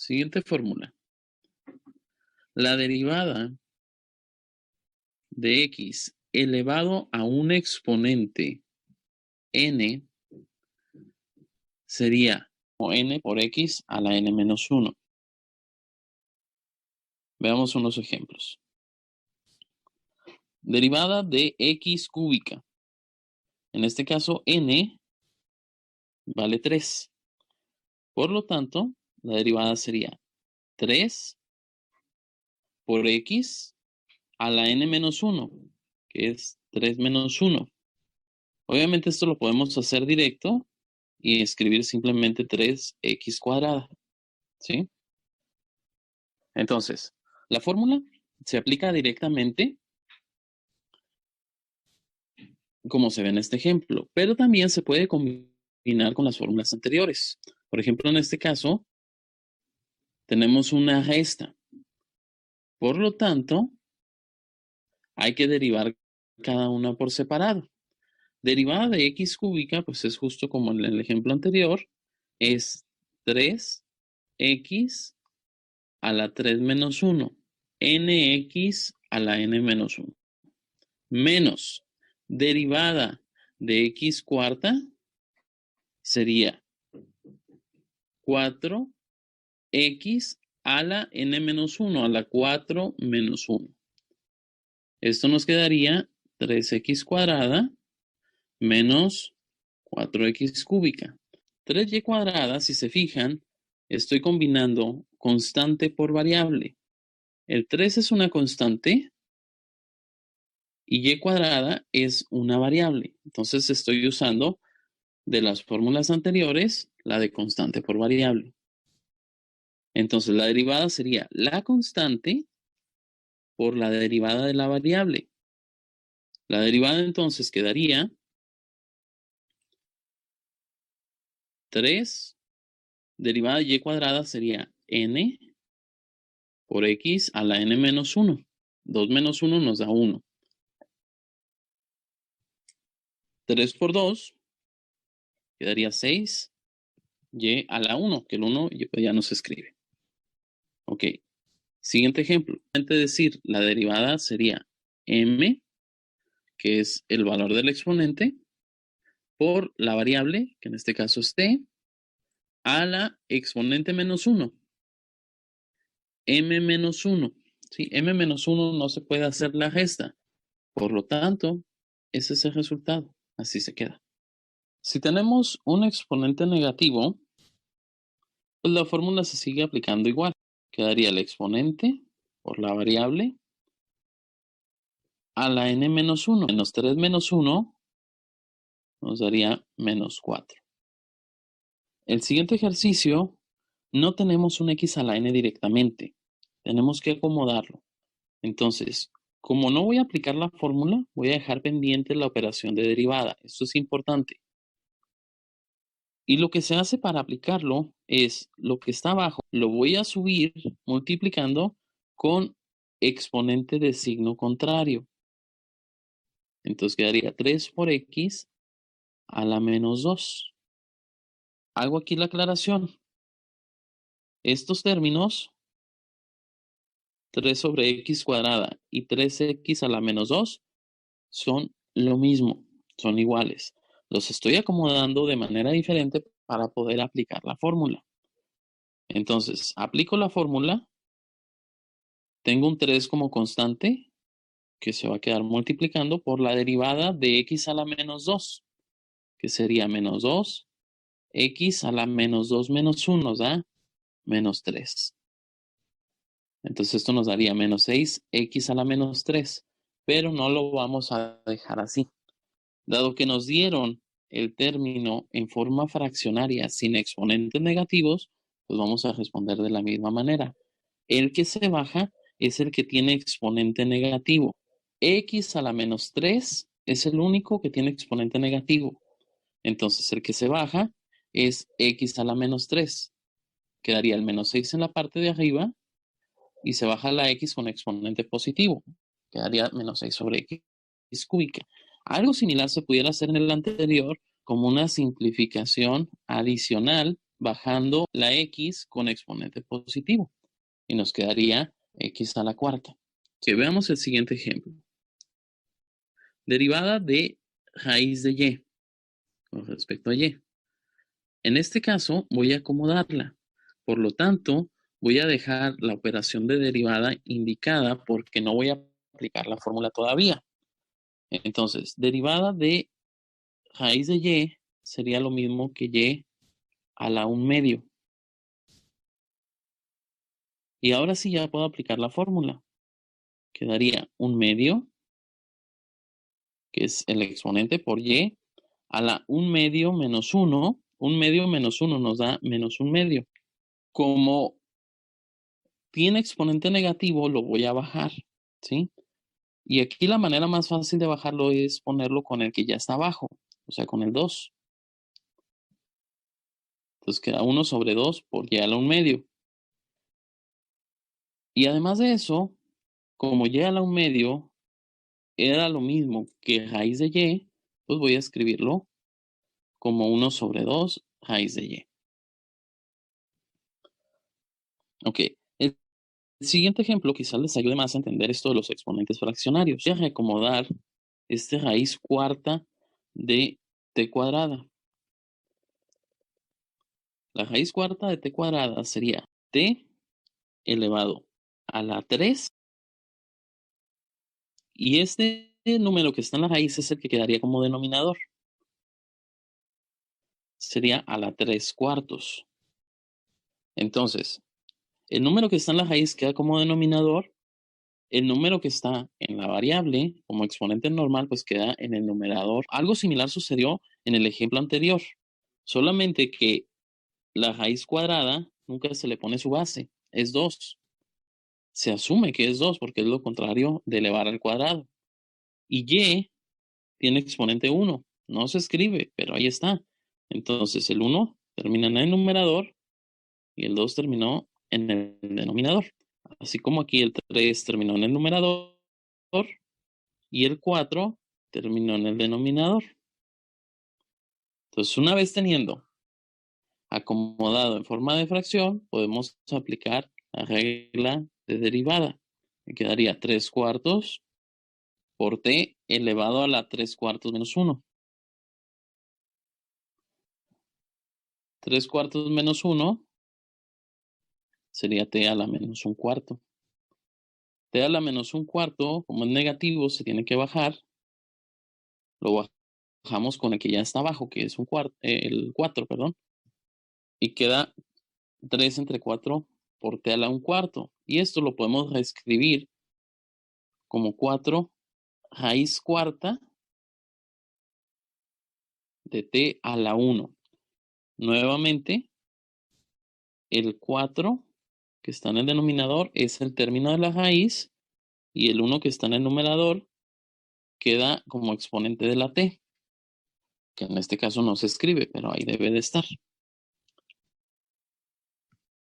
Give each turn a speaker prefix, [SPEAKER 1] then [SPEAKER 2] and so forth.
[SPEAKER 1] Siguiente fórmula. La derivada de x elevado a un exponente n sería n por x a la n menos 1. Veamos unos ejemplos. Derivada de x cúbica. En este caso, n vale 3. Por lo tanto, la derivada sería 3 por x a la n menos 1, que es 3 menos 1. Obviamente esto lo podemos hacer directo y escribir simplemente 3x cuadrada, ¿sí? Entonces, la fórmula se aplica directamente como se ve en este ejemplo, pero también se puede combinar con las fórmulas anteriores. Por ejemplo, en este caso, tenemos una resta. Por lo tanto, hay que derivar cada una por separado. Derivada de x cúbica, pues es justo como en el ejemplo anterior, es 3x a la 3 menos 1, nx a la n menos 1, menos derivada de x cuarta sería 4x a la n menos 1, a la 4 menos 1. Esto nos quedaría 3x cuadrada menos 4x cúbica. 3y cuadrada, si se fijan, estoy combinando constante por variable. El 3 es una constante y y cuadrada es una variable. Entonces estoy usando de las fórmulas anteriores la de constante por variable. Entonces la derivada sería la constante por la derivada de la variable. La derivada entonces quedaría 3, derivada de y cuadrada sería n por x a la n menos 1. 2 menos 1 nos da 1. 3 por 2 quedaría 6 y a la 1, que el 1 ya no se escribe. Ok. Siguiente ejemplo. Antes de decir, la derivada sería m, que es el valor del exponente, por la variable, que en este caso es t, a la exponente menos 1. M menos 1. ¿Sí? M menos 1 no se puede hacer la resta. Por lo tanto, ese es el resultado. Así se queda. Si tenemos un exponente negativo, pues la fórmula se sigue aplicando igual. Quedaría el exponente por la variable a la n menos 1. Menos 3 menos 1 nos daría menos 4. El siguiente ejercicio, no tenemos un x a la n directamente. Tenemos que acomodarlo. Entonces, como no voy a aplicar la fórmula, voy a dejar pendiente la operación de derivada. Esto es importante. Y lo que se hace para aplicarlo es lo que está abajo, lo voy a subir multiplicando con exponente de signo contrario. Entonces quedaría 3 por x a la menos 2. Hago aquí la aclaración. Estos términos, 3 sobre x cuadrada y 3x a la menos 2, son lo mismo, son iguales. Los estoy acomodando de manera diferente para poder aplicar la fórmula. Entonces, aplico la fórmula. Tengo un 3 como constante que se va a quedar multiplicando por la derivada de x a la menos 2, que sería menos 2, x a la menos 2 menos 1 nos da menos 3. Entonces esto nos daría menos 6, x a la menos 3, pero no lo vamos a dejar así. Dado que nos dieron el término en forma fraccionaria sin exponentes negativos, pues vamos a responder de la misma manera. El que se baja es el que tiene exponente negativo. X a la menos 3 es el único que tiene exponente negativo. Entonces el que se baja es x a la menos 3. Quedaría el menos 6 en la parte de arriba y se baja la x con exponente positivo. Quedaría menos 6 sobre x cúbica. Algo similar se pudiera hacer en el anterior como una simplificación adicional bajando la x con exponente positivo. Y nos quedaría x a la cuarta. Que veamos el siguiente ejemplo. Derivada de raíz de y con respecto a y. En este caso voy a acomodarla. Por lo tanto, voy a dejar la operación de derivada indicada porque no voy a aplicar la fórmula todavía. Entonces, derivada de raíz de y sería lo mismo que y a la 1/2. Y ahora sí ya puedo aplicar la fórmula. Quedaría 1/2, que es el exponente por y, a la 1/2 menos 1. 1/2 menos 1 nos da menos 1/2. Como tiene exponente negativo, lo voy a bajar, ¿sí? Y aquí la manera más fácil de bajarlo es ponerlo con el que ya está abajo, o sea, con el 2. Entonces queda 1 sobre 2 por y a la 1/2. Y además de eso, como y a la 1/2 era lo mismo que raíz de y, pues voy a escribirlo como 1 sobre 2 raíz de y. Ok, el siguiente ejemplo quizás les ayude más a entender esto de los exponentes fraccionarios. Voy a reacomodar este raíz cuarta de t cuadrada. La raíz cuarta de t cuadrada sería t elevado a la 3. Y este número que está en la raíz es el que quedaría como denominador. Sería a la 3/4. Entonces, el número que está en la raíz queda como denominador. El número que está en la variable como exponente normal, pues queda en el numerador. Algo similar sucedió en el ejemplo anterior. Solamente que la raíz cuadrada nunca se le pone su base. Es 2. Se asume que es 2 porque es lo contrario de elevar al cuadrado. Y y tiene exponente 1. No se escribe, pero ahí está. Entonces el 1 termina en el numerador y el 2 terminó en el denominador. Así como aquí el 3 terminó en el numerador y el 4 terminó en el denominador. Entonces, una vez teniendo acomodado en forma de fracción, podemos aplicar la regla de derivada. Me quedaría 3/4 por t elevado a la 3/4 menos 1. 3/4 menos 1 sería t a la menos 1/4. T a la menos 1/4, como es negativo, se tiene que bajar. Lo bajamos con el que ya está abajo, que es el 4, perdón. Y queda 3 entre 4 por t a la 1/4. Y esto lo podemos reescribir como 4 raíz cuarta de t a la 1. Nuevamente, el 4 que está en el denominador es el término de la raíz y el 1 que está en el numerador queda como exponente de la t, que en este caso no se escribe, pero ahí debe de estar.